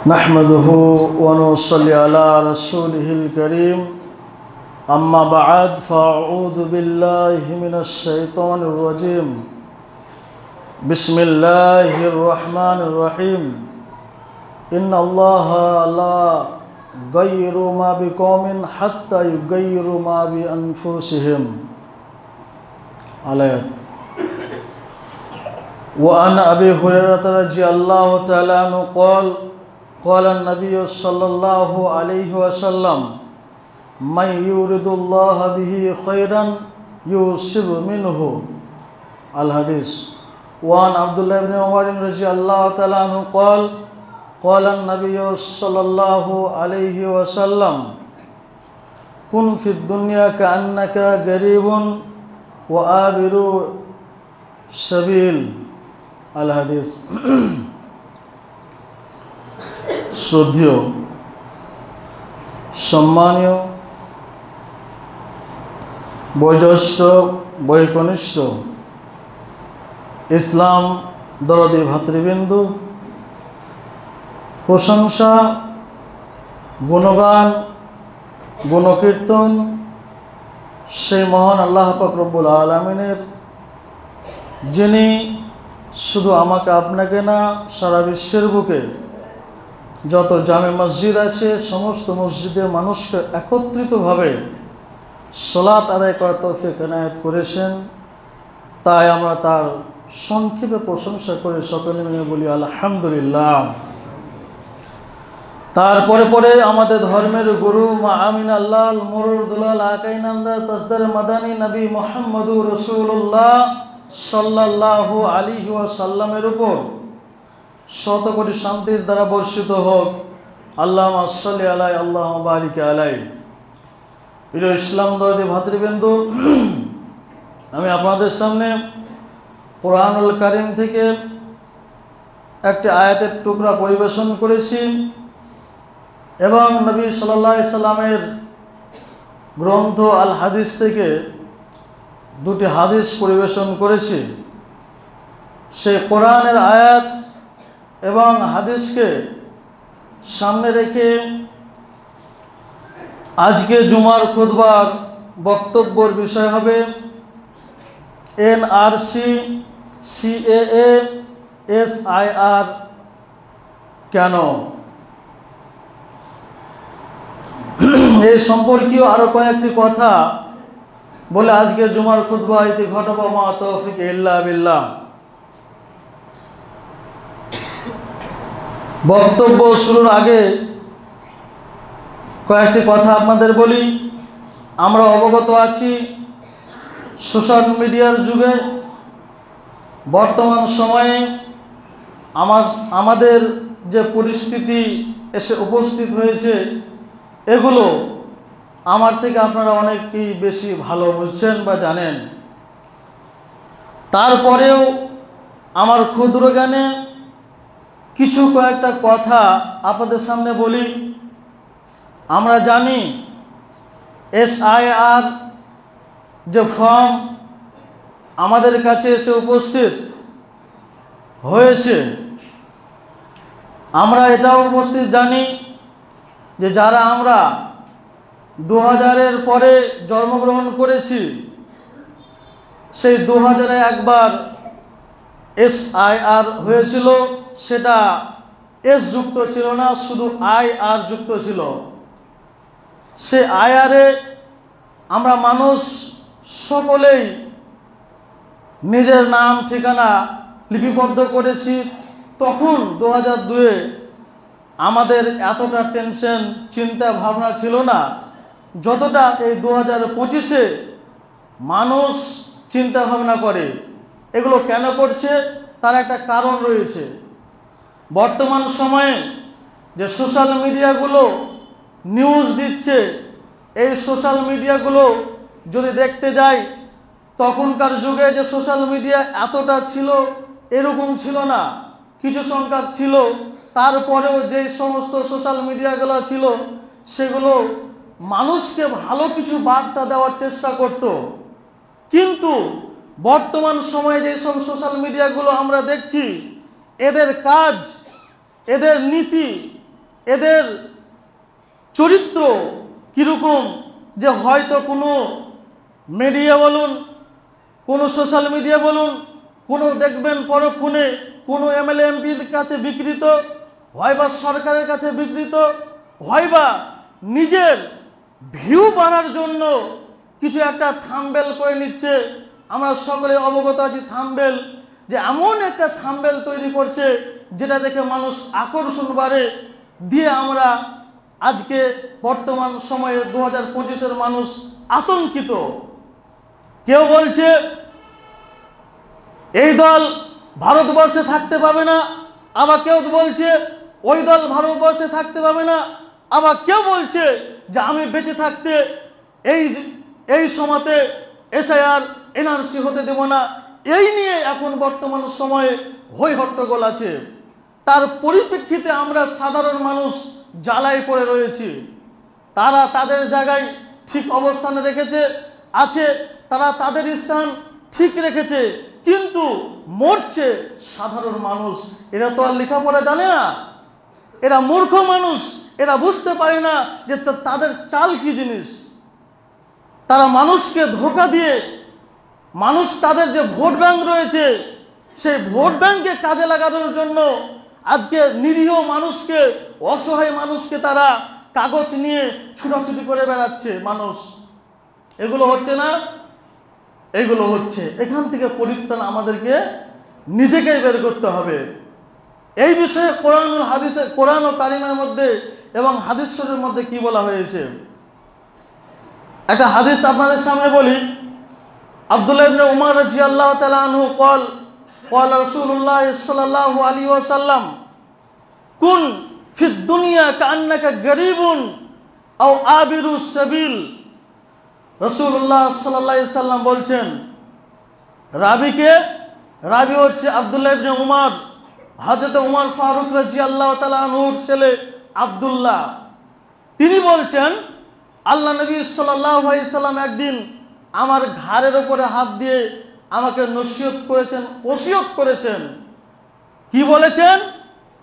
नहमदुहु व नुसल्ली अला रसूलिहिल करीम अम्मा बअद फ़अऊज़ु बिल्लाहि मिनश शैतानिर रजीम बिस्मिल्लाहिर रहमानिर रहीम इन्नल्लाहा ला युग़य्यिरु मा बिक़ौमिन हत्ता युग़य्यिरु मा बिअन्फुसिहिम। आयत। व अन अबी हुरैरह रज़ियल्लाहु तआला अन्हु क़ाल नबी सल्लल्लाहु अलैहि वसल्लम मन युरिदुल्लाह बिही खैरन युसिब मिन्हु। अल हदीस। वान अब्दुल्लाह इब्न उमर रज़ियल्लाहु तआला अन्हु क़ाल नबी सल्लल्लाहु अलैहि वसल्लम कुन फिद दुनिया कअन्नका गरीबुन व आबिरु सबील। अल हदीस। শ্রদ্ধেয় সম্মানীয় বয়োজ্যেষ্ঠ বয়োকনিষ্ঠ ইসলাম দরদি ভাতৃবৃন্দু, প্রশংসা গুণগান গুণকীর্তন সেই মহান আল্লাহ পাক রব্বুল আলামিনের, যিনি শুধু আমাকে আপনাকে না সারা বিশ্বের বুকে যত জামে মসজিদ আছে সমস্ত মসজিদে মানুষকে একত্রিতভাবে সালাত আদায় করার তৌফিক এনায়েত করেছেন। তাই আমরা তার সংক্ষেপে প্রশংসা করে সকলে মিলে বলি আলহামদুলিল্লাহ। তারপরে পরে আমাদের ধর্মের গুরু মা আমিন আল্লাহ মুরুর দুলাল আকাইনান্দা তাজদার মাদানী নবী মুহাম্মদুর রাসূলুল্লাহ সাল্লাল্লাহু আলাইহি ওয়াসাল্লামের উপর শত কোটি শান্তির দ্বারা বর্ষিত হোক। আল্লাহুম্মা সাল্লি আলা আল্লাহুম্মা বারিক আলাইহি। প্রিয় ইসলাম দরদি ভাতৃবৃন্দু, আমি আপনাদের সামনে কোরআনুল কারীম থেকে একটি আয়াতের টুকরা পরিবেশন করেছি এবং নবী সাল্লাল্লাহু আলাইহি সাল্লামের গ্রন্থ আল হাদিস থেকে দুটি হাদিস পরিবেশন করেছি। সেই কোরআনের আয়াত এবং হাদিসকে সামনে রেখে আজকে জুমার খুতবার বক্তব্যের বিষয় হবে এনআরসি, সিএএ, এসআইআর কেন। এই সম্পর্কীয় আরো কয়েকটি কথা বলে আজকে জুমার খুতবা ইতি ঘটাবো। মা তৌফিক ইল্লা বিল্লাহ। বক্তব্য শুরুর আগে কয়েকটি কথা আপনাদের বলি। আমরা অবগত আছি সোশ্যাল মিডিয়ার যুগে বর্তমান সময়ে আমাদের যে পরিস্থিতি এসে উপস্থিত হয়েছে, এগুলো আমার থেকে আপনারা অনেকেই বেশি ভালো বুঝছেন বা জানেন। তারপরেও আমার ক্ষুদ্র জ্ঞানে কিছু কয়েকটা কথা আপনাদের সামনে বলি। আমরা জানি এসআইআর যে ফর্ম আমাদের কাছে এসে উপস্থিত হয়েছে, আমরা এটাও উপস্থিত জানি যে যারা আমরা 2000-এর পরে জন্মগ্রহণ করেছি, সেই 2000-এ একবার এসআইআর হয়েছিল। সেটা এস যুক্ত ছিল না, শুধু আইআর যুক্ত ছিল। সে আইআরে আমরা মানুষ সকলেই নিজের নাম ঠিকানা লিপিবদ্ধ করেছি। তখন 2002-এ আমাদের এতটা টেনশন চিন্তা ভাবনা ছিল না যতটা এই 2025-এ মানুষ চিন্তা ভাবনা করে। এগুলো কেন করছে তার একটা কারণ রয়েছে। বর্তমান সময়ে যে সোশ্যাল মিডিয়াগুলো নিউজ দিচ্ছে, এই সোশ্যাল মিডিয়াগুলো যদি দেখতে যাই, তখনকার যুগে যে সোশ্যাল মিডিয়া এতটা ছিল এরকম ছিল না, কিছু সংখ্যক ছিল। তারপরেও যে সমস্ত সোশ্যাল মিডিয়াগুলো ছিল সেগুলো মানুষকে ভালো কিছু বার্তা দেওয়ার চেষ্টা করত। কিন্তু বর্তমান সময়ে যে সব সোশ্যাল মিডিয়াগুলো আমরা দেখছি, এদের কাজ, এদের নীতি এদের চরিত্র কীরকম, যে হয়তো কোনো মিডিয়া বলুন, কোনো সোশ্যাল মিডিয়া বলুন, কোনো দেখবেন পরক্ষণে কোনো এমএলএ এমপির কাছে বিকৃত, হয় বা সরকারের কাছে বিকৃত, হয় বা নিজের ভিউ বাড়ার জন্য কিছু একটা থাম্বনেল করে নিচ্ছে। আমরা সকলে অবগত আছি থাম্বনেল, যে এমন একটা থাম্বনেল তৈরি করছে যেটা দেখে মানুষ আকর্ষণ বাড়ে, দিয়ে আমরা আজকে বর্তমান সময়ে 2025-এর মানুষ আতঙ্কিত। কেউ বলছে এই দল ভারতবর্ষে থাকতে পাবে না, আবার কেউ বলছে ওই দল ভারতবর্ষে থাকতে পাবে না, আবার কেউ বলছে যে আমি বেঁচে থাকতে এই সময়তে এসআইআর এনআরসি হতে দেব না। এই নিয়ে এখন বর্তমান সময়ে হই হট্টগোল আছে। তার পরিপ্রেক্ষিতে আমরা সাধারণ মানুষ জ্বালায় পড়ে রয়েছি। তারা তাদের জায়গায় ঠিক অবস্থানে রেখেছে আছে, তারা তাদের স্থান ঠিক রেখেছে, কিন্তু মরছে সাধারণ মানুষ। এরা তো আর লেখাপড়া জানে না, এরা মূর্খ মানুষ, এরা বুঝতে পারে না যে তাদের চাল কি জিনিস। তারা মানুষকে ধোঁকা দিয়ে, মানুষ তাদের যে ভোট ব্যাংক রয়েছে সেই ভোট ব্যাংকে কাজে লাগানোর জন্য আজকে নিরীহ মানুষকে, অসহায় মানুষকে তারা কাগজ নিয়ে ছুটাছুটি করে বেড়াচ্ছে মানুষ। এগুলো হচ্ছে না, এগুলো হচ্ছে। এখান থেকে পরিত্রাণ আমাদেরকে নিজেকেই বের করতে হবে। এই বিষয়ে কোরআন ও কারিমের মধ্যে এবং হাদিস শরীফের মধ্যে কি বলা হয়েছে, একটা হাদিস আপনাদের সামনে বলি। আব্দুল্লাহ ইবনে উমর রাদিয়াল্লাহু তাআলা আনহু قال رسول الله صلى الله عليه وسلم كن في الدنيا كأنك غريب أو عابر السبيل। রাসূলুল্লাহ সাল্লাল্লাহু আলাইহি সাল্লাম বলছেন, রাবি হচ্ছে আব্দুল্লাহ ইবনে উমর, হযরত উমর ফারুক রাদিয়াল্লাহু তাআলা আনহুর ছেলে আব্দুল্লাহ। তিনি বলছেন আল্লাহ নবী সাল্লাল্লাহু আলাইহি সাল্লাম একদিন আমার ঘাড়ের উপরে হাত দিয়ে আমাকে ওসিয়ত করেছেন। কি বলেছেন?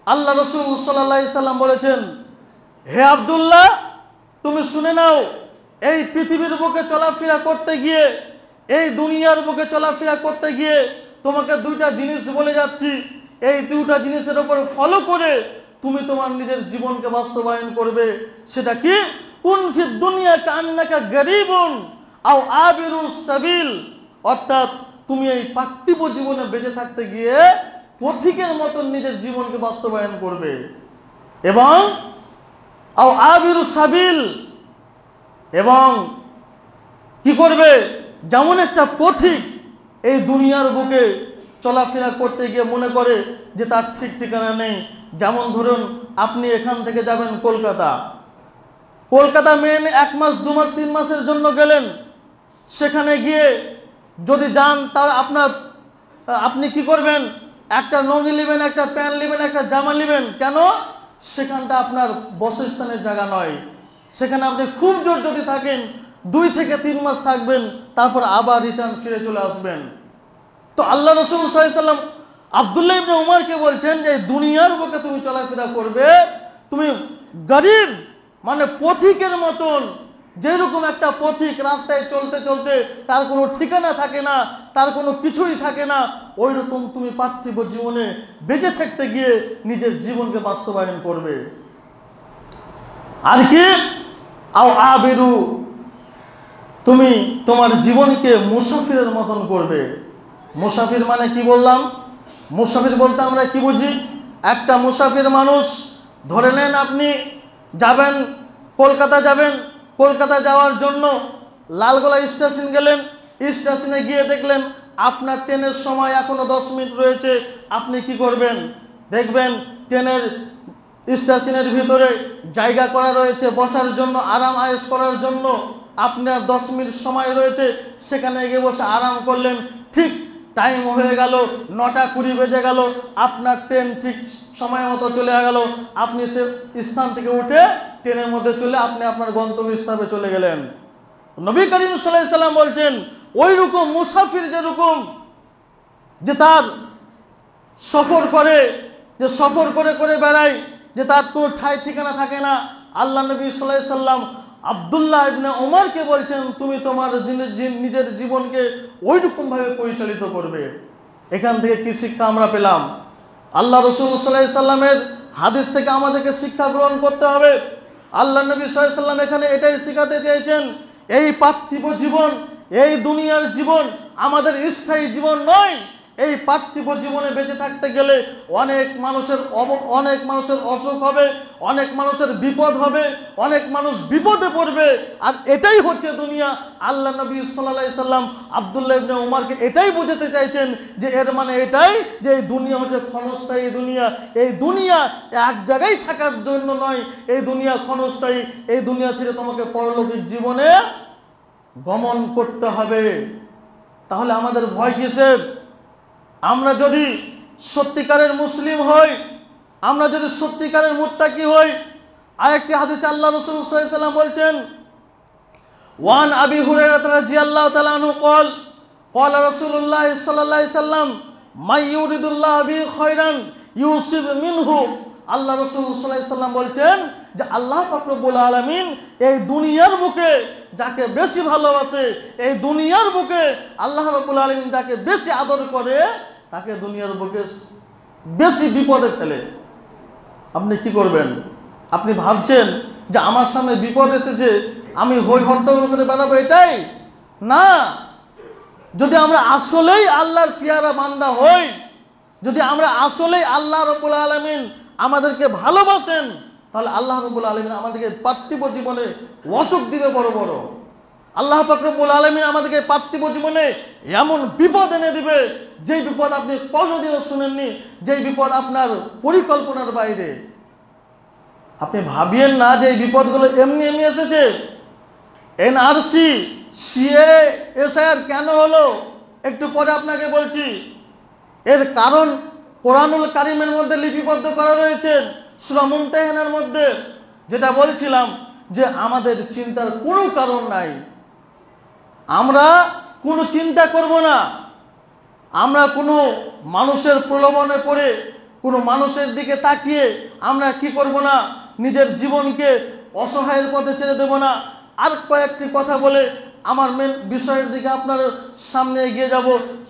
আল্লাহ রাসূল সাল্লাল্লাহু আলাইহি সাল্লাম বলেছেন, হে আব্দুল্লাহ, তুমি শুনে নাও, এই পৃথিবীর বুকে চলাফেরা করতে গিয়ে, এই দুনিয়ার বুকে চলাফেরা করতে গিয়ে তোমাকে দুইটা জিনিস বলে যাচ্ছি। এই দুইটা জিনিসের উপর ফলো করে তুমি তোমার নিজের জীবনকে বাস্তবায়ন করবে। সেটা কি? কুন ফিদ দুনিয়া কান্নাকা গরিবুন আও আবিরুস সাবিল, অর্থাৎ তুমি এই পার্থিব জীবনে বেঁচে থাকতে গিয়ে পথিকের মতন নিজের জীবনকে বাস্তবায়ন করবে, এবং আও আবিরুস সাবিল, এবং কি করবে? যেমন একটা পথিক এই দুনিয়ার বুকে চলাফেরা করতে গিয়ে মনে করে যে তার ঠিক ঠিকানা নেই। যেমন ধরুন, আপনি এখান থেকে যাবেন কলকাতা মেন 1 মাস 2 মাস 3 মাসের জন্য গেলেন। সেখানে গিয়ে যদি যান, তার আপনি কি করবেন? একটা লুঙ্গি নেবেন, একটা প্যান্ট নেবেন, একটা জামা নেবেন। কেন? সেখানটা আপনার বসস্থানের জায়গা নয়। সেখানে আপনি খুব জোর যদি থাকেন 2 থেকে 3 মাস থাকবেন, তারপর আবার রিটার্ন ফিরে চলে আসবেন। তো আল্লাহ রাসূল সাল্লাল্লাহু আলাইহি ওয়াসাল্লাম আব্দুল্লাহ ইবনে উমরকে বলছেন যে দুনিয়ার বুকে তুমি চলাফেরা করবে, তুমি গরিব মানে পথিকের মতন। যেরকম একটা পথিক রাস্তায় চলতে চলতে তার কোনো ঠিকানা থাকে না, তার কোনো কিছুই থাকে না, ওই রকম তুমি পার্থিব জীবনে বেঁচে থাকতে গিয়ে নিজের জীবনকে বাস্তবায়ন করবে। আর কি? আও আবিরু, তুমি তোমার জীবনকে মুসাফিরের মতন করবে। মুসাফির মানে কি বললাম? মুসাফির বলতে আমরা কি বুঝি? একটা মুসাফির মানুষ, ধরে নেন আপনি যাবেন কলকাতা যাওয়ার জন্য লালগোলা স্টেশন গেলেন। স্টেশনে গিয়ে দেখলেন আপনার ট্রেনের সময় এখনো 10 মিনিট রয়েছে। আপনি কি করবেন? দেখবেন ট্রেনের স্টেশনের ভিতরে জায়গা করা রয়েছে বসার জন্য, আরাম আয়েশ করার জন্য। আপনার 10 মিনিট সময় রয়েছে, সেখানে গিয়ে বসে আরাম করলেন। ঠিক টাইম হয়ে গেল, 9:20 বেজে গেল, আপনার ট্রেন ঠিক সময় মতো চলে গেল। আপনি সে স্থান থেকে উঠে ট্রেনের মধ্যে চলে আপনি আপনার গন্তব্যস্থলে চলে গেলেন। নবী করিম সাল্লাল্লাহু আলাইহি সাল্লাম বলছেন, ওই রকম মুসাফির যেরকম যে তার সফর করে করে বেড়ায়, যে তার কোনো ঠাই ঠিকানা থাকে না। আল্লাহ নবী সাল্লাল্লাহু আলাইহি সাল্লাম আব্দুল্লাহ ইবনে ওমরকে বলছেন, তুমি তোমার নিজের জীবনকে ওই রকমভাবে পরিচালিত করবে। এখান থেকে কি শিক্ষা আমরা পেলাম? আল্লাহ রসুল সাল্লাল্লাহু আলাইহি সাল্লামের হাদিস থেকে আমাদেরকে শিক্ষা গ্রহণ করতে হবে। আল্লাহ নবী সাল্লাল্লাহু আলাইহি সাল্লাম এখানে এটাই শেখাতে চেয়েছেন, এই পার্থিব জীবন, এই দুনিয়ার জীবন আমাদের স্থায়ী জীবন নয়। এই পার্থিব জীবনে বেঁচে থাকতে গেলে অনেক মানুষের অসুখ হবে, অনেক মানুষের বিপদ হবে, অনেক মানুষ বিপদে পড়বে, আর এটাই হচ্ছে দুনিয়া। আল্লাহ নবী সাল্লাল্লাহু আলাইহি সাল্লাম আব্দুল্লাহ ইবনে উমরকে এটাই বোঝাতে চাইছেন যে এর মানে এটাই যে এই দুনিয়া হচ্ছে ক্ষণস্থায়ী দুনিয়া। এই দুনিয়া এক জায়গায় থাকার জন্য নয়, এই দুনিয়া ক্ষণস্থায়ী। এই দুনিয়া ছেড়ে তোমাকে পরলৌকিক জীবনে গমন করতে হবে। তাহলে আমাদের ভয় কিসের? আমরা যদি সত্যিকারের মুসলিম হই, আমরা যদি সত্যিকারের মুত্তাকি হই, আরেকটি হাদিসে আল্লাহ রাসূল সাল্লাল্লাহু আলাইহি সাল্লাম বলছেন, ওয়ান আবি হুরায়রা রাদিয়াল্লাহু তাআলা আনহু قال قال রাসূলুল্লাহ সাল্লাল্লাহু আলাইহি সাল্লাম মাই ইউরিদুল্লাহু বিহি খায়রান ইউসিব মিনহু। আল্লাহ রাসূল সাল্লাল্লাহু আলাইহি সাল্লাম বলছেন যে আল্লাহ পাক রব্বুল আলামিন এই দুনিয়ার বুকে যাকে বেশি ভালোবাসে, এই দুনিয়ার বুকে আল্লাহ রাব্বুল আলামিন যাকে বেশি আদর করে, তাকে দুনিয়ার বুকে বেশি বিপদে ফেলে। আপনি কি করবেন? আপনি ভাবছেন যে আমার সামনে বিপদ এসেছে, আমি হই হট্টগোল করে বেড়াবো, এটাই না। যদি আমরা আসলেই আল্লাহর পিয়ারা বান্দা হই, যদি আমরা আসলেই আল্লাহ রাব্বুল আলামিন আমাদেরকে ভালোবাসেন, তাহলে আল্লাহ রাব্বুল আলামিন আমাদেরকে পার্থিব জীবনে অসুখ দিবে বড় বড়। আল্লাহ পাক রব্বুল আলামিন আমাদেরকে পার্থিব জীবনে এমন বিপদ এনে দিবে, যেই বিপদ আপনি কোনোদিনও শুনেননি, যেই বিপদ আপনার পরিকল্পনার বাইরে। আপনি ভাবিয়েন না যে এই বিপদগুলো এমনি এমনি এসেছে। এনআরসি, সিএ, এসআইআর কেন হলো একটু পরে আপনাকে বলছি। এর কারণ কোরআনুল কারীমের মধ্যে লিপিবদ্ধ করা রয়েছে, সূরা মুমতাহিনার মধ্যে। যেটা বলছিলাম যে আমাদের চিন্তার কোনো কারণ নাই, আমরা কোনো চিন্তা করব না। আমরা কোনো মানুষের প্রলোভনে পড়ে, কোনো মানুষের দিকে তাকিয়ে আমরা কি করব না, নিজের জীবনকে অসহায়ের পথে ছেড়ে দেব না। আর কয়েকটি কথা বলে আমার মেন বিষয়ের দিকে আপনার সামনে এগিয়ে যাব।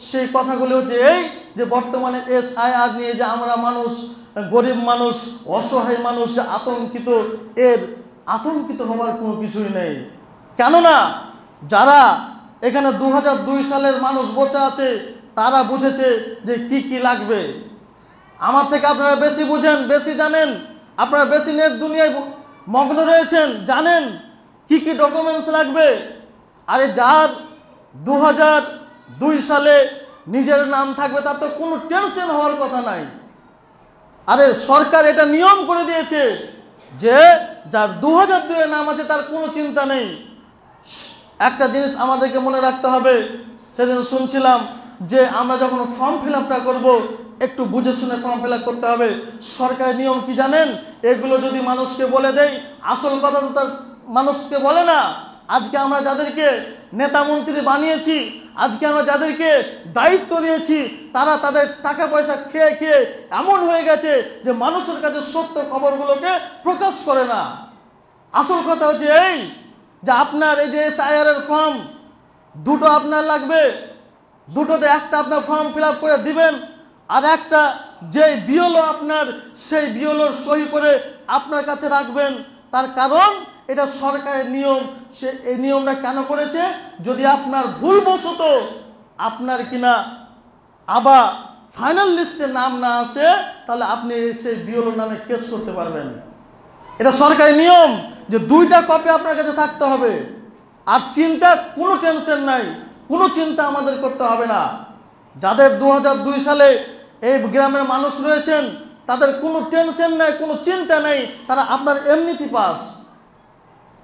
সেই কথাগুলো হচ্ছে এই যে বর্তমানে এসআইআর নিয়ে যে আমরা মানুষ, গরিব মানুষ, অসহায় মানুষ আতঙ্কিত, এর আতঙ্কিত হওয়ার কোনো কিছুই নেই। কেননা যারা এখানে 2002 সালের মানুষ বসে আছে, তারা বুঝেছে যে কি কি লাগবে। আমার থেকে আপনারা বেশি বুঝেন, বেশি জানেন, আপনারা বেশি নেট দুনিয়ায় মগ্ন রয়েছেন, জানেন কি কি ডকুমেন্টস লাগবে। আরে যার 2002 সালে নিজের নাম থাকবে, তার তো কোনো টেনশন হওয়ার কথা নাই। আরে সরকার এটা নিয়ম করে দিয়েছে যে যার 2002 এর নাম আছে তার কোনো চিন্তা নেই। একটা জিনিস আমাদেরকে মনে রাখতে হবে, সেদিন শুনছিলাম যে আমরা যখন ফর্ম ফিল আপটা করবো, একটু বুঝে শুনে ফর্ম ফিল আপ করতে হবে। সরকারের নিয়ম কি জানেন? এগুলো যদি মানুষকে বলে দেয়, আসল কথা তো তার মানুষকে বলে না। আজকে আমরা যাদেরকে নেতা মন্ত্রী বানিয়েছি, আজকে আমরা যাদেরকে দায়িত্ব দিয়েছি, তারা তাদের টাকা পয়সা খেয়ে খেয়ে এমন হয়ে গেছে যে মানুষের কাছে সত্য খবরগুলোকে প্রকাশ করে না। আসল কথা হচ্ছে এই যে আপনার এই যে এসআইআর এর ফর্ম দুটো আপনার লাগবে, দুটোতে একটা আপনার ফর্ম ফিল আপ করে দিবেন, আর একটা যেই বিওলো আপনার, সেই বিওলোর সই করে আপনার কাছে রাখবেন। তার কারণ এটা সরকারের নিয়ম। সে এই নিয়মটা কেন করেছে? যদি আপনার ভুলবশত আপনার কিনা আবার ফাইনাল লিস্টে নাম না আসে, তাহলে আপনি সেই বিওলোর নামে কেস করতে পারবেন। এটা সরকারি নিয়ম যে 2টা কপি আপনার কাছে থাকতে হবে। আর চিন্তা কোনো টেনশন নাই, কোনো চিন্তা আমাদের করতে হবে না। যাদের 2002 সালে এই গ্রামের মানুষ রয়েছেন, তাদের কোনো টেনশন নাই, কোনো চিন্তা নেই, তারা আপনার এমনিতে পাস।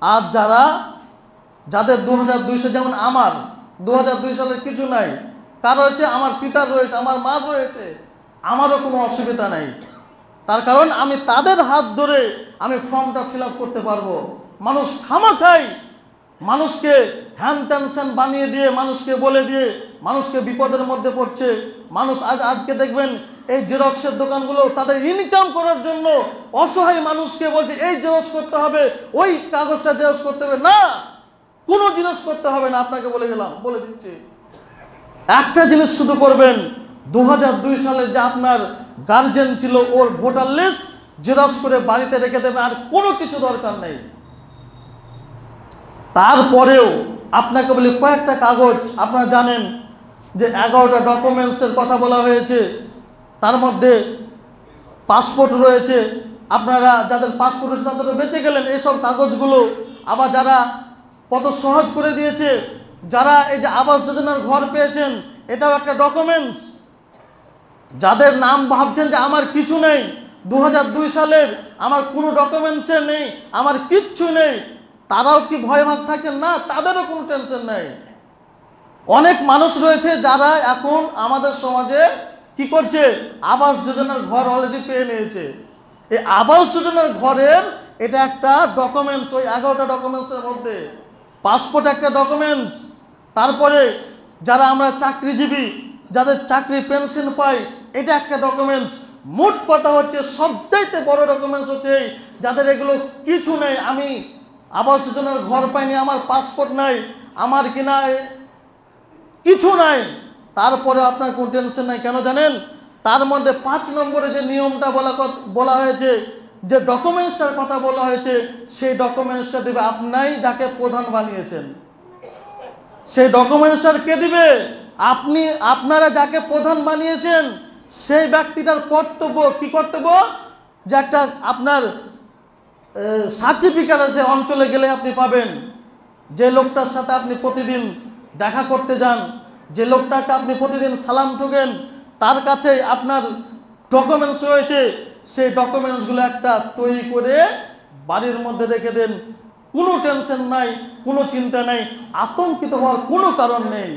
আর যাদের 2002 সালে, যেমন আমার 2002 সালের কিছু নাই, কার রয়েছে, আমার পিতার রয়েছে, আমার মার রয়েছে, আমারও কোনো অসুবিধা নাই। তার কারণ আমি তাদের হাত ধরে আমি ফর্মটা ফিল আপ করতে পারবো। মানুষ খামাখাই মানুষকে হ্যান টেনশন বানিয়ে দিয়ে, মানুষকে বলে দিয়ে মানুষকে বিপদের মধ্যে পড়ছে। মানুষ আজকে দেখবেন এই জেরক্সের দোকানগুলো তাদের ইনকাম করার জন্য অসহায় মানুষকে বলছে এই জেরক্স করতে হবে, ওই কাগজটা জেরক্স করতে হবে। না, কোনো জিনিস করতে হবে না, আপনাকে বলে দিচ্ছি। একটা জিনিস শুধু করবেন, 2002 সালের যে আপনার গার্জেন ছিল ওর ভোটার লিস্ট জেরক্স করে বাড়িতে রেখে দেবেন, আর কোনো কিছু দরকার নেই। তারপরেও আপনাকে বলি কয়েকটা কাগজ, আপনারা জানেন যে 11টা ডকুমেন্টসের কথা বলা হয়েছে, তার মধ্যে পাসপোর্ট রয়েছে। আপনারা যাদের পাসপোর্ট রয়েছে তাদের বেঁচে গেলেন এইসব কাগজগুলো। আবার যারা কত সহজ করে দিয়েছে, যারা এই যে আবাস যোজনার ঘর পেয়েছেন, এটাও একটা ডকুমেন্টস। যাদের নাম ভাবছেন যে আমার কিছু নেই, 2002 সালের আমার কোনো ডকুমেন্টসে নেই, আমার কিচ্ছু নেই, তারাও কি ভয় ভাগ থাকছেন? না, তাদেরও কোনো টেনশন নেই। অনেক মানুষ রয়েছে যারা এখন আমাদের সমাজে কি করছে, আবাস যোজনার ঘর অলরেডি পেয়ে নিয়েছে। এই আবাস যোজনার ঘরের এটা একটা ডকুমেন্টস, ওই 11টা ডকুমেন্টসের মধ্যে পাসপোর্ট একটা ডকুমেন্টস। তারপরে যারা আমরা চাকরিজীবী, যাদের চাকরি পেনশন পাই, এটা একটা ডকুমেন্টস। মোট কথা হচ্ছে সবচাইতে বড় ডকুমেন্টস হচ্ছে যাদের এগুলো কিছু নেই, আমি আবাস যোজনার ঘর পাইনি, আমার পাসপোর্ট নাই, আমার কিনা কিছু নাই, তারপরে আপনার কোনো টেনশন নাই। কেন জানেন? তার মধ্যে 5 নম্বরে যে নিয়মটা বলা হয়েছে, যে ডকুমেন্টসটার কথা বলা হয়েছে, সেই ডকুমেন্টসটা দেবে আপনাই যাকে প্রধান বানিয়েছেন। সেই ডকুমেন্টসটার কে দিবে? আপনি, আপনারা যাকে প্রধান বানিয়েছেন সেই ব্যক্তিটার কর্তব্য, কি কর্তব্য, যে একটা আপনার সার্টিফিকেট আছে, অঞ্চলে গেলে আপনি পাবেন। যে লোকটার সাথে আপনি প্রতিদিন দেখা করতে যান, যে লোকটাকে আপনি প্রতিদিন সালাম ঠোকেন, তার কাছে আপনার ডকুমেন্টস রয়েছে, সেই ডকুমেন্টসগুলো একটা তৈরি করে বাড়ির মধ্যে রেখে দেন। কোনো টেনশন নাই, কোনো চিন্তা নেই, আতঙ্কিত হওয়ার কোনো কারণ নেই।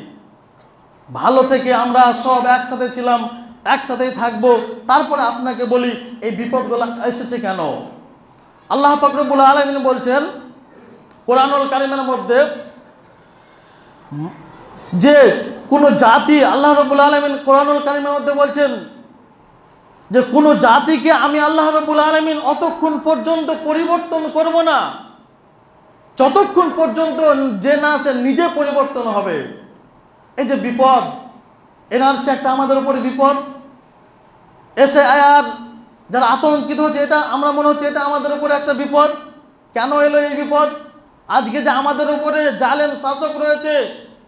ভালো থেকে আমরা সব একসাথে ছিলাম, একসাথেই থাকবো। তারপরে আপনাকে বলি এই বিপদগুলো এসেছে কেন? আল্লাহ পাক রব্বুল আলামিন বলছেন কোরআনুল কারীমের মধ্যে যে কোনো জাতি, আল্লাহ রাব্বুল আলামিন কোরআনুল কারীমের মধ্যে বলছেন যে কোনো জাতিকে আমি আল্লাহ রাব্বুল আলামিন অতক্ষণ পর্যন্ত পরিবর্তন করব না যতক্ষণ পর্যন্ত যে না সে নিজে পরিবর্তন হবে। এই যে বিপদ, এনআরসি একটা আমাদের উপরে বিপদ, এসআইআর যারা আতঙ্কিত হচ্ছে, এটা আমরা মনে হচ্ছে এটা আমাদের উপরে একটা বিপদ। কেন এলো এই বিপদ? আজকে যে আমাদের উপরে জালেম শাসক রয়েছে,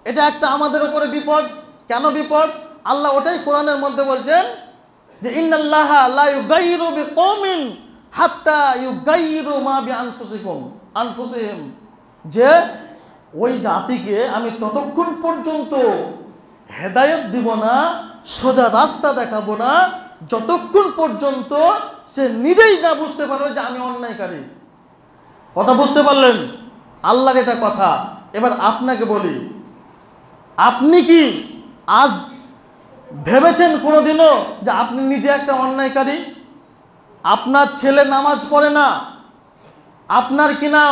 এটা একটা আমাদের উপরে বিপদ। কেন বিপদ? আল্লাহ ওটাই কোরআনের মধ্যে বলছেন যে ইন্নাল্লাহা লা ইউগাইয়িরু বিকওমিন হাত্তা ইউগাইয়িরু মা বিআনফুসিহিম, যে ওই জাতিকে আমি ততক্ষণ পর্যন্ত হেদায়েত দিব না, সোজা রাস্তা দেখাবো না, যতক্ষণ পর্যন্ত সে নিজেই না বুঝতে পারবে যে আমি অন্যায়কারী। কথা বুঝতে পারলেন? আল্লাহর এটা কথা। এবার আপনাকে বলি, আপনি কি আজ ভেবেছেন কোনোদিনও যে আপনি নিজে একটা অন্যায়কারী? আপনার ছেলে নামাজ পড়ে না, আপনার কিনা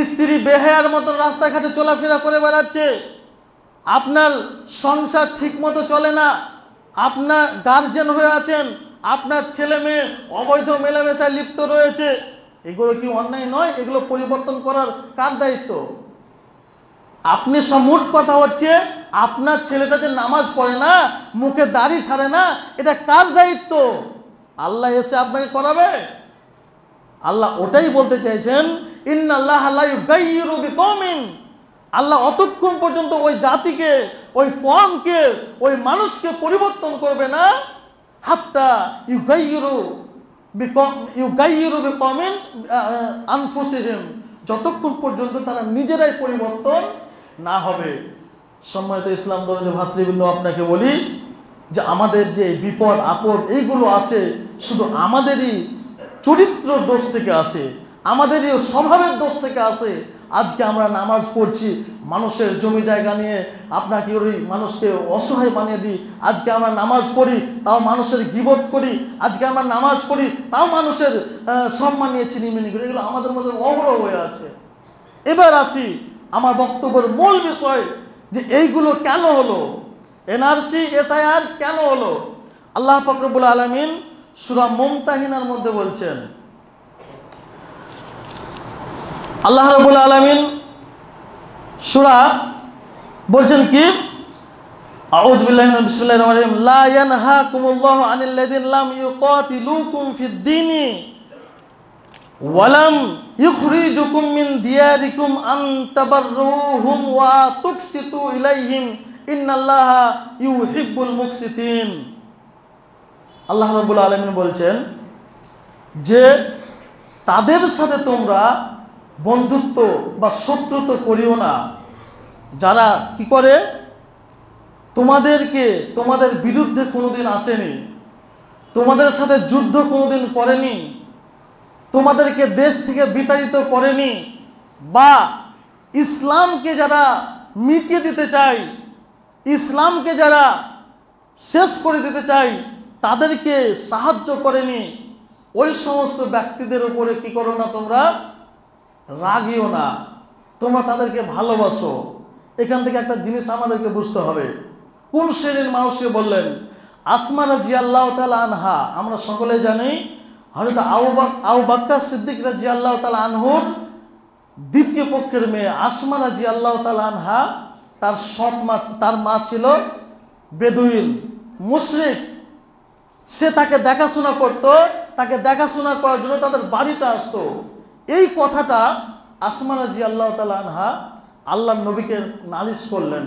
স্ত্রী বেহায়ার মতন রাস্তাঘাটে চলাফেরা করে বেড়াচ্ছে, আপনার সংসার ঠিক মতো চলে না, আপনার গার্জেন হয়ে আছেন, আপনার ছেলে মেয়ে অবৈধ মেলামেশায় লিপ্ত রয়েছে, এগুলো কি অন্যায় নয়? এগুলো পরিবর্তন করার কার দায়িত্ব? আপনি মোট কথা হচ্ছে আপনার ছেলেটা যে নামাজ পড়ে না, মুখে দাড়ি ছাড়ে না, এটা কার দায়িত্ব? আল্লাহ এসে আপনাকে করাবে? আল্লাহ ওটাই বলতে চাইছেন ইন্নাল্লাহা লা ইউগাইয়িরু বিকওমিন, আল্লাহ অতক্ষণ পর্যন্ত ওই জাতিকে, ওই কওমকে, ওই মানুষকে পরিবর্তন করবে না হাত্তা ইউগাইয়িরু বিকওমিন আনফুসিহিম, যতক্ষণ পর্যন্ত তারা নিজেরাই পরিবর্তন না হবে। সম্মানিত ইসলাম দরদি ভাতৃবৃন্দ, আপনাকে বলি যে আমাদের যে বিপদ আপদ এইগুলো আসে শুধু আমাদেরই চরিত্র দোষ থেকে আসে, আমাদেরই স্বভাবের দোষ থেকে আসে। আজকে আমরা নামাজ পড়ছি, মানুষের জমি জায়গা নিয়ে আপনাকে ওই মানুষকে অসহায় বানিয়ে দিই। আজকে আমরা নামাজ পড়ি তাও মানুষের গীবত করি, আজকে আমরা নামাজ পড়ি তাও মানুষের সম্মান নিয়ে ছিনিমিনি করি, এগুলো আমাদের মধ্যে অগ্রহ হয়ে আছে। এবার আসি আমার বক্তব্যের মূল বিষয় যে এইগুলো কেন হলো, এনআরসি এসআইআর কেন হলো? আল্লাহ পাক রব্বুল আলামিন সূরা মুমতাহিনার মধ্যে বলছেন, আল্লাহ রাব্বুল আলামিন সূরা বলছেন কি, আউযু বিল্লাহি মিনাশ বিসমিল্লাহির রহমানির রহিম, লা ইয়ানহাকুমুল্লাহু আনিল লাযিনা লাম ইউকাতিলুকুম ফিদ-দীনি ওয়া লাম ইখরিজুকুম মিন দিয়ারিকুম আন তাবাররুহুম ওয়া তুকসিতু ইলাইহিম ইন্নাল্লাহা ইউহিব্বুল মুকসিতিন। আল্লাহ রাব্বুল আলামিন বলছেন যে তাদের সাথে তোমরা বন্ধুত্ব বা শত্রুত্ব করিও না, যারা কি করে তোমাদের বিরুদ্ধে কোনোদিন আসেনি, তোমাদের সাথে যুদ্ধ কোনোদিন করেনি, তোমাদেরকে দেশ থেকে বিতাড়িত করেনি, বা ইসলামকে যারা মিটিয়ে দিতে চায়, ইসলামকে যারা শেষ করে দিতে চায়, তাদেরকে সাহায্য করেনি, ওই সমস্ত ব্যক্তিদের উপরে কি করো না, তোমরা রাগিও না, তোমরা তাদেরকে ভালোবাসো। এখান থেকে একটা জিনিস আমাদেরকে বুঝতে হবে, কোন শ্রেণীর মানুষকে বললেন? আসমা রাদিয়াল্লাহু তাআলা আনহা, আমরা সকলে জানি হযরত আবু বকর সিদ্দিক রাদিয়াল্লাহু তাআলা আনহুর দ্বিতীয় পক্ষের মেয়ে আসমা রাদিয়াল্লাহু তাআলা আনহা, তার সৎ মা, তার মা ছিল বেদুইন মুশরিক। সে তাকে দেখাশোনা করত, তাকে দেখাশোনা করার জন্য তাদের বাড়িতে আসতো। এই কথাটা আসমা রাদিয়াল্লাহু তাআলা আনহা আল্লাহর নবীকে নালিশ করলেন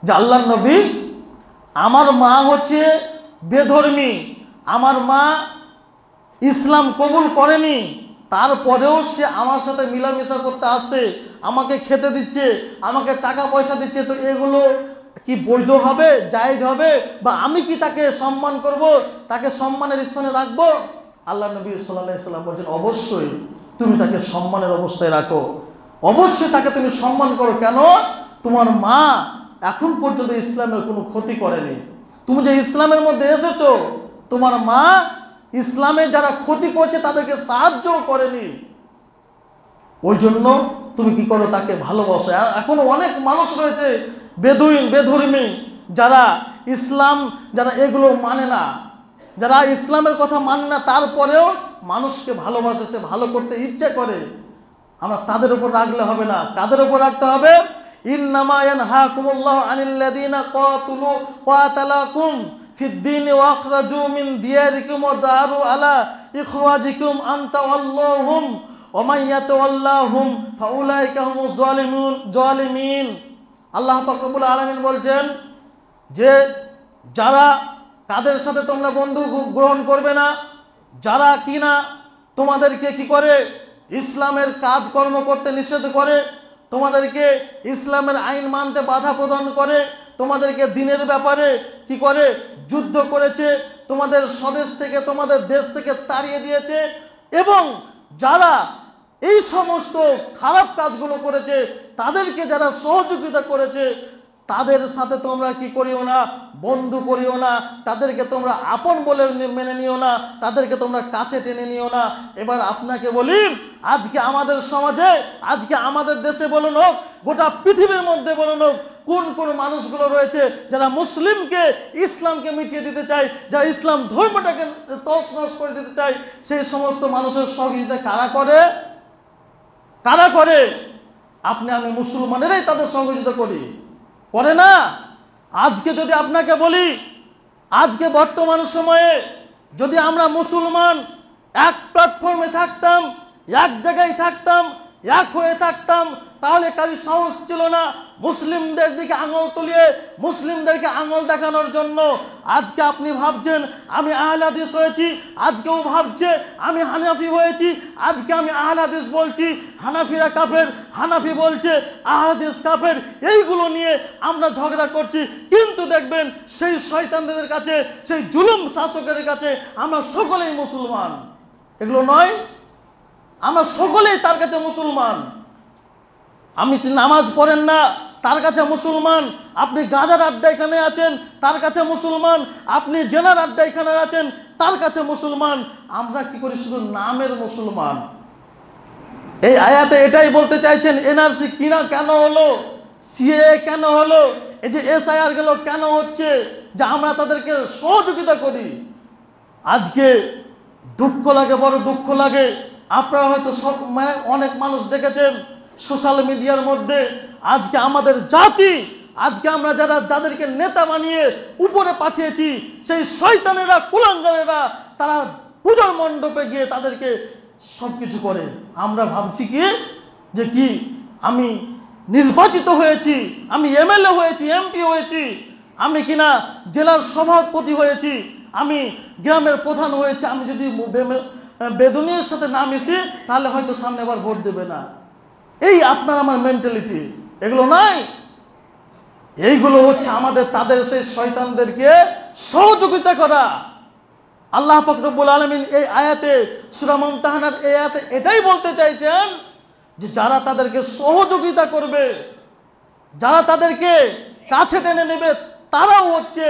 যে আল্লাহর নবী, আমার মা হচ্ছে বেধর্মী, আমার মা ইসলাম কবুল করেনি, তারপরেও সে আমার সাথে মিলামেশা করতে আসছে, আমাকে খেতে দিচ্ছে, আমাকে টাকা পয়সা দিচ্ছে, তো এগুলো কি বৈধ হবে, জায়েজ হবে, বা আমি কি তাকে সম্মান করব, তাকে সম্মানের স্থানে রাখবো? আল্লাহ নবী সাল্লাল্লাহু আলাইহি সাল্লাম বলছেন, অবশ্যই তুমি তাকে সম্মানের অবস্থায় রাখো, অবশ্যই তাকে তুমি সম্মান করো। কেন? তোমার মা এখন পর্যন্ত ইসলামের কোনো ক্ষতি করেনি, তুমি যে ইসলামের মধ্যে এসেছো, তোমার মা ইসলামে যারা ক্ষতি করছে তাদেরকে সাহায্যও করেনি, ওই জন্য তুমি কি করো, তাকে ভালোবাসো। আর এখনো অনেক মানুষ রয়েছে বেদুইন বেধর্মী, যারা ইসলাম, যারা এগুলো মানে না, যারা ইসলামের কথা মানে না, তারপরেও মানুষকে ভালোবাসে, সে ভালো করতে ইচ্ছে করে। আমরা তাদের উপর রাখলে হবে না, কাদের উপর রাখতে হবে? ইন্নামা ইয়ানহাকুমুল্লাহু আনিল্লাযিনা কাতালাকুম ফিদ-দীনি ওয়া আখরাজু মিন দিয়ারিকুম ওয়া দারু আলা ইখরাজিকুম আন তাওয়াল্লাহুম ওয়া মান ইয়াতাওয়াল্লাহুম ফাউলাইকা হুমুজ জালিমিন। আল্লাহ পাক রব্বুল আলামিন বলছেন যে যারা, কাদের সাথে তোমরা বন্ধু গ্রহণ করবে না? যারা কিনা তোমাদেরকে কি করে, ইসলামের কাজকর্ম করতে নিষেধ করে, তোমাদেরকে ইসলামের আইন মানতে বাধা প্রদান করে, তোমাদেরকে দিনের ব্যাপারে কি করে, যুদ্ধ করেছে, তোমাদের স্বদেশ থেকে, তোমাদের দেশ থেকে তাড়িয়ে দিয়েছে, এবং যারা এই সমস্ত খারাপ কাজগুলো করেছে, তাদেরকে যারা সহযোগিতা করেছে, তাদের সাথে তোমরা কি করিও না, বন্ধু করিও না, তাদেরকে তোমরা আপন বলে মেনে নিও না, তাদেরকে তোমরা কাছে টেনে নিও না। এবার আপনাকে বলি, আজকে আমাদের সমাজে, আজকে আমাদের দেশে বলুন হোক, গোটা পৃথিবীর মধ্যে বলুন হোক, কোন কোন মানুষগুলো রয়েছে যারা মুসলিমকে, ইসলামকে মিটিয়ে দিতে চায়, যারা ইসলাম ধর্মটাকে তছনছ করে দিতে চায়, সেই সমস্ত মানুষের সহযোগিতা কারা করে? কারা করে? আপনি আমি মুসলমানেরাই তাদের সহযোগিতা করি, করে না? আজকে যদি আপনাকে বলি, আজকে বর্তমান সময়ে যদি আমরা মুসলমান এক প্ল্যাটফর্মে থাকতাম, এক জায়গায় থাকতাম, এক হয়ে থাকতাম, তাহলে কারো সাহস ছিল না মুসলিমদের দিকে আঙুল তুলিয়ে মুসলিমদেরকে আঙুল দেখানোর জন্য। আজকে আপনি ভাবছেন আমি আহলে হাদিস হয়েছি, আজকেও ভাবছে আমি হানাফি হয়েছি, আজকে আমি আহলে হাদিস বলছি, হানাফিরা কাফের, হানাফি বলছে আহলে হাদিস কাফের, এইগুলো নিয়ে আমরা ঝগড়া করছি। কিন্তু দেখবেন সেই শয়তানদের কাছে, সেই জুলুম শাসকের কাছে আমরা সকলেই মুসলমান। এগুলো নয়, আমরা সকলেই তার কাছে মুসলমান। আপনি নামাজ পড়েন না, তার কাছে মুসলমান। আপনি গাঁজার আড্ডা এখানে আছেন, তার কাছে মুসলমান। আপনি জেনার আড্ডা এখানে আছেন, তার কাছে মুসলমান। আমরা কি করি? শুধু নামের মুসলমান। এই আয়াতে এটাই বলতে চাইছেন, এনআরসি কিনা কেন হলো, সিএ কেন হলো, এই যে এসআইআর গেল কেন হচ্ছে, যে আমরা তাদেরকে সহযোগিতা করি। আজকে দুঃখ লাগে, বড় দুঃখ লাগে। আপনারা হয়তো সব অনেক মানুষ দেখেছেন সোশ্যাল মিডিয়ার মধ্যে, আজকে আমাদের জাতি, আজকে আমরা যাদেরকে নেতা বানিয়ে উপরে পাঠিয়েছি, সেই শয়তানেরা, কুলাঙ্গারেরা তারা পূজার মণ্ডপে গিয়ে তাদেরকে সব কিছু করে। আমরা ভাবছি কি যে কি আমি নির্বাচিত হয়েছি, আমি এমএলএ হয়েছি, এমপি হয়েছি, আমি কিনা জেলার সভাপতি হয়েছি, আমি গ্রামের প্রধান হয়েছি, আমি যদি বেদুনিয়ার সাথে না মিশি তাহলে হয়তো সামনে আবার ভোট দেবে না। এই আপনার আমার মেন্টালিটি, এগুলো নাই। এইগুলো হচ্ছে আমাদের তাদের সেই শয়তানদেরকে সহযোগিতা করা। আল্লাহ পাক রব্বুল আলামিন এই আয়াতে, সূরা মুমতাহানার এই আয়াতে এটাই বলতে চাইছেন যে যারা তাদেরকে সহযোগিতা করবে, যারা তাদেরকে কাছে টেনে নেবে, তারাও হচ্ছে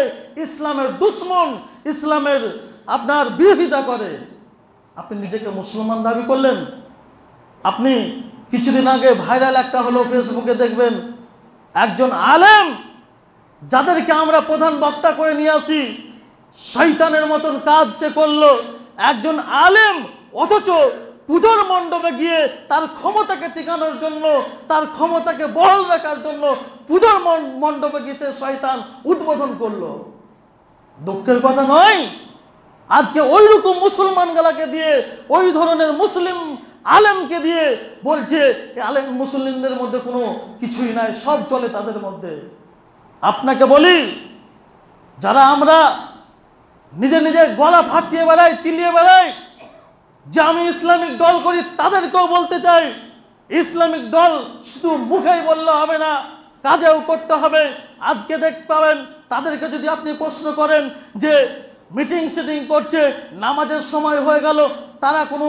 ইসলামের দুশ্মন, ইসলামের আপনার বিরোধিতা করে। আপনি নিজেকে মুসলমান দাবি করলেন, আপনি কিছুদিন আগে ভাইরাল একটা হলো ফেসবুকে, দেখবেন একজন আলেম যাদেরকে আমরা প্রধান বক্তা করে নিয়ে আসি, শয়তানের মতন কাজ সে করলো। একজন আলেম, অথচ পূজার মণ্ডপে গিয়ে তার ক্ষমতাকে টিকানোর জন্য, তার ক্ষমতাকে বহাল রাখার জন্য পূজার মণ্ডপে গিয়ে সে শয়তান উদ্বোধন করলো। দুঃখের কথা নয়, আজকে ওই রকম মুসলমানগুলাকে দিয়ে, ওই ধরনের মুসলিম আলেমকে দিয়ে বলছে আলেম মুসলিমদের মধ্যে কোনো কিছুই নাই, সব চলে তাদের মধ্যে। আপনাকে বলি, যারা আমরা নিজে নিজে গলা ফাটিয়ে বেড়াই, চিল্লিয়ে বেড়াই যে আমি ইসলামিক দল করি, তাদেরকেও বলতে চাই, ইসলামিক দল শুধু মুখেই বললে হবে না, কাজেও করতে হবে। আজকে দেখতে পাবেন তাদেরকে যদি আপনি প্রশ্ন করেন যে মিটিং সেটিং করছে, নামাজের সময় হয়ে গেল, তারা কোনো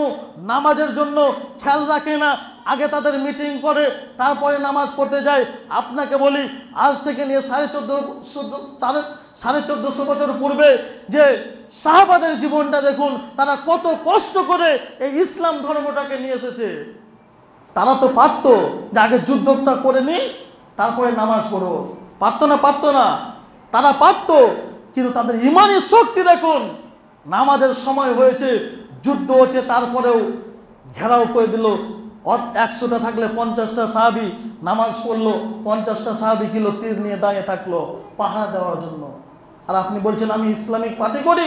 নামাজের জন্য খেয়াল রাখে না, আগে তাদের মিটিং করে তারপরে নামাজ পড়তে যায়। আপনাকে বলি, আজ থেকে নিয়ে 1450 বছর পূর্বে যে সাহাবাদের জীবনটা দেখুন, তারা কত কষ্ট করে এই ইসলাম ধর্মটাকে নিয়ে এসেছে। তারা তো পারতো যে আগে যুদ্ধটা করে নি, তারপরে নামাজ পড়ো, পারতো না? পারতো না, তারা পারতো, কিন্তু তাদের ইমানি শক্তি দেখুন। নামাজের সময় হয়েছে, যুদ্ধ হচ্ছে, তারপরেও ঘেরাও করে দিল। 100টা থাকলে 50টা সাহাবী নামাজ পড়লো, 50টা সাহাবী কিলো তীর নিয়ে দাঁড়িয়ে থাকলো পাহারা দেওয়ার জন্য। আর আপনি বলছেন আমি ইসলামিক পার্টি করি?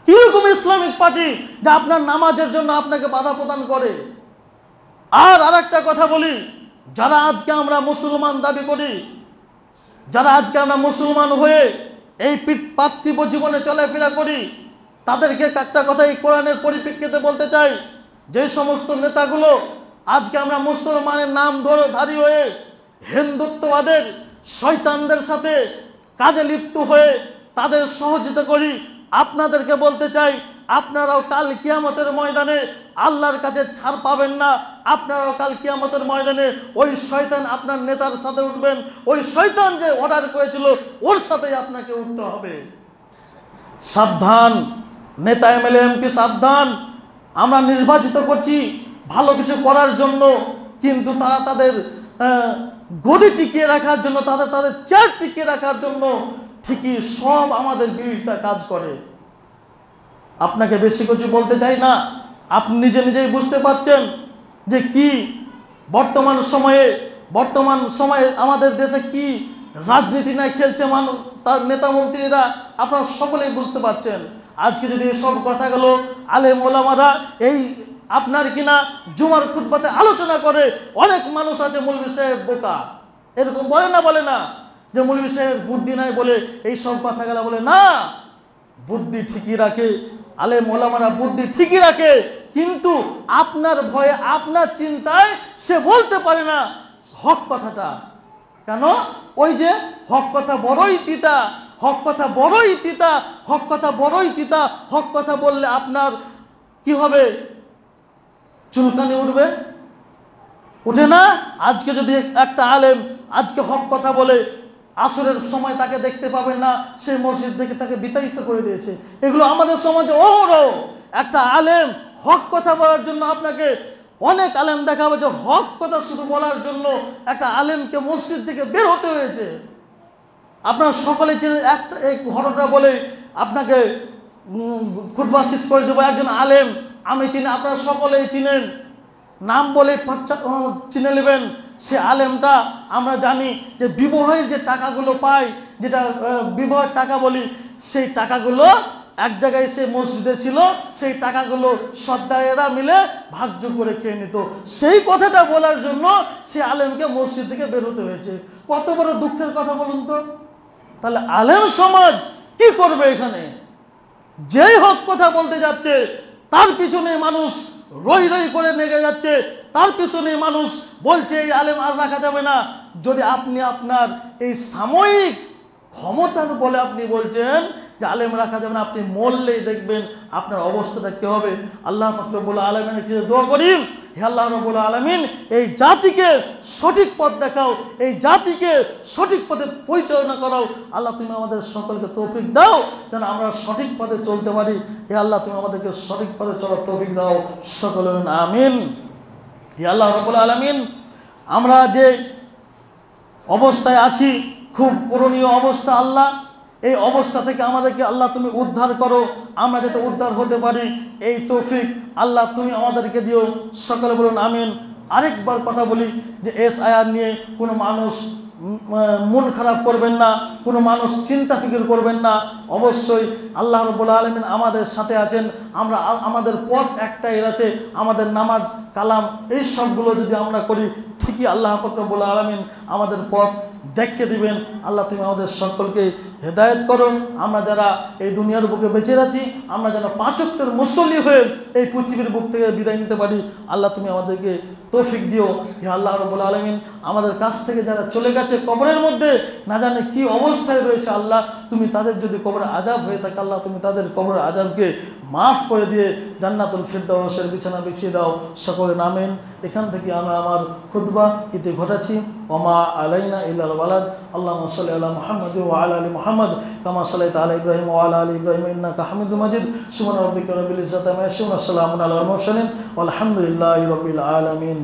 কিরকম ইসলামিক পার্টি যা আপনার নামাজের জন্য আপনাকে বাধা প্রদান করে? আর আরেকটা কথা বলি, যারা আজকে আমরা মুসলমান দাবি করি, যারা আজকে আমরা মুসলমান হয়ে এই পার্থিব জীবনে চলাফেরা করি, তাদেরকে একটা কথা এই কোরআনের পরিপ্রেক্ষিতে বলতে চাই, যে সমস্ত নেতাগুলো আজকে আমরা মুসলমানের নাম ধারী হয়ে হিন্দুত্ববাদের শয়তানদের সাথে কাজে লিপ্ত হয়ে তাদের সহযোগিতা করি, আপনাদেরকে বলতে চাই, আপনারাও কাল কিয়ামতের ময়দানে আল্লাহর কাছে ছাড় পাবেন না। আপনারাও কাল কিয়ামতের ময়দানে ওই শয়তান আপনার নেতার সাথে উঠবেন, ওই শয়তান যে অর্ডার করেছিল ওর সাথেই আপনাকে উঠতে হবে। সাবধান নেতা, এমএলএ, এমপি, সাবধান। আমরা নির্বাচিত করছি ভালো কিছু করার জন্য, কিন্তু তারা তাদের গদি টিকিয়ে রাখার জন্য, তাদের চেয়ার টিকিয়ে রাখার জন্য ঠিকই সব আমাদের বিরোধিতা কাজ করে। আপনাকে বেশি কিছু বলতে চাই না, আপনি নিজে নিজেই বুঝতে পারছেন যে কি বর্তমান সময়ে আমাদের দেশে কি রাজনীতি না খেলছে মানুষ, তার নেতা মন্ত্রীরা, আপনারা সকলেই বুঝতে পারছেন। আজকে যদি এসব কথাগুলো আলেম ওলামারা এই আপনার কিনা জুমার খুতবাতে আলোচনা করে, অনেক মানুষ আছে মৌলভী সাহেব বোকা, এরকম বলে না যে মৌলভী সাহেবের বুদ্ধি নাই বলে এই সব কথাগুলো বলে না। বুদ্ধি ঠিকই রাখে, আলেম ওলামারা বুদ্ধি ঠিকই রাখে, কিন্তু আপনার ভয়ে, আপনার চিন্তায় সে বলতে পারে না হক কথাটা। কেন? ওই যে হক কথা বড়ই তিতা, হক কথা বড়ই তিতা, হক কথা বড়ই তিতা, হক কথা বললে আপনার কি হবে? চুলকানি উঠবে, উঠে না? আজকে যদি একটা আলেম আজকে হক কথা বলে, আসরের সময় তাকে দেখতে পাবেন না, সে মসজিদ থেকে তাকে বিতাড়িত করে দিয়েছে। এগুলো আমাদের সমাজে অহরহ। একটা আলেম হক কথা বলার জন্য, আপনাকে অনেক আলেম দেখাবে যে হক কথা শুধু বলার জন্য একটা আলেমকে মসজিদ থেকে বের হতে হয়েছে। আপনারা সকলে চিনেন। একটা এই ঘটনা বলে আপনাকে খুতবা শেষ করে দেবো। একজন আলেম আমি চিনি, আপনারা সকলেই চিনেন, নাম বলে চিনে নেবেন। সে আলেমটা আমরা জানি যে বিবাহের যে টাকাগুলো পায়, যেটা বিবাহের টাকা বলি, সেই টাকাগুলো এক জায়গায় সে মসজিদে ছিল, সেই টাকাগুলো সর্দারেরা মিলে ভাগযোগ করে খেয়ে নিত। সেই কথাটা বলার জন্য সে আলেমকে মসজিদ থেকে বের হতে হয়েছে। কত বড় দুঃখের কথা বলুন তো। তাহলে আলেম সমাজ কি করবে এখানে? যেই হক কথা বলতে যাচ্ছে তার পিছনে মানুষ রই রই করে লেগে যাচ্ছে, তার পিছনে মানুষ বলছে এই আলেম আর রাখা যাবে না। যদি আপনি আপনার এই সাময়িক ক্ষমতার বলে আপনি বলছেন যে আলেম রাখা যাবে না, আপনি মরলেই দেখবেন আপনার অবস্থাটা কী হবে। আল্লাহ পাক রব্বুল আলামিনের কাছে দোয়া করি, হে আল্লাহ রব্বুল আলামিন এই জাতিকে সঠিক পথ দেখাও, এই জাতিকে সঠিক পথে পরিচালনা করাও। আল্লাহ তুমি আমাদের সকলকে তৌফিক দাও যেন আমরা সঠিক পথে চলতে পারি। হে আল্লাহ তুমি আমাদেরকে সঠিক পথে চলার তৌফিক দাও, সকলে আমিন। হে আল্লাহ রব্বুল আলামিন, আমরা যে অবস্থায় আছি খুব করণীয় অবস্থা আল্লাহ, এই অবস্থা থেকে আমাদেরকে আল্লাহ তুমি উদ্ধার করো, আমরা যাতে উদ্ধার হতে পারি এই তৌফিক আল্লাহ তুমি আমাদেরকে দিও, সকলে বলুন আমিন। আরেকবার কথা বলি যে SIR নিয়ে কোনো মানুষ মন খারাপ করবেন না, কোনো মানুষ চিন্তা ফিকির করবেন না। অবশ্যই আল্লাহ রাব্বুল আলামিন আমাদের সাথে আছেন। আমরা আমাদের পথ একটাই আছে, আমাদের নামাজ কালাম এই সবগুলো যদি আমরা করি ঠিকই আল্লাহ রাব্বুল আলামিন আমাদের পথ দেখিয়ে দিবেন। আল্লাহ তুমি আমাদের সকলকে হেদায়েত করো। আমরা যারা এই দুনিয়ার বুকে বেঁচে আছি, আমরা যেন 5 ওয়াক্তের মুসল্লি হয়ে এই পৃথিবীর বুক থেকে বিদায় নিতে পারি। আল্লাহ তুমি আমাদেরকে তৌফিক দিও। হে আল্লাহ রাব্বুল আলামিন, আমাদের কাছ থেকে যারা চলে গেছে কবরের মধ্যে না জানে কি অবস্থায় রয়েছে, আল্লাহ তুমি তাদের যদি কবরে আযাব হয়ে থাকে, আল্লাহ তুমি তাদের কবরের আযাবকে মাফ করে দিয়ে জান্নাতুল ফিরদাউসের বিছানা বিছিয়ে দাও, সকলে আমিন। এখান থেকে আমি আমার খুতবা ইতি ঘটাচ্ছি। ওমা আলাইনা ইল্লাল বালাদ। আল্লাহুম্মা সাল্লি আলা মুহাম্মাদ ওয়া আলা আলি মুহাম্মাদ কামা সাল্লাইতা আলা ইব্রাহিম ওয়া আলা আলি ইব্রাহিম ইন্নাকা হামিদুম মাজিদ। সুবহানা রাব্বিকা রাব্বিল ইজ্জাতি আম্মা ইয়াসিফুন, ওয়া সালামুন আলাল মুরসালিন, ওয়াল হামদুলিল্লাহি রাব্বিল আলামিন।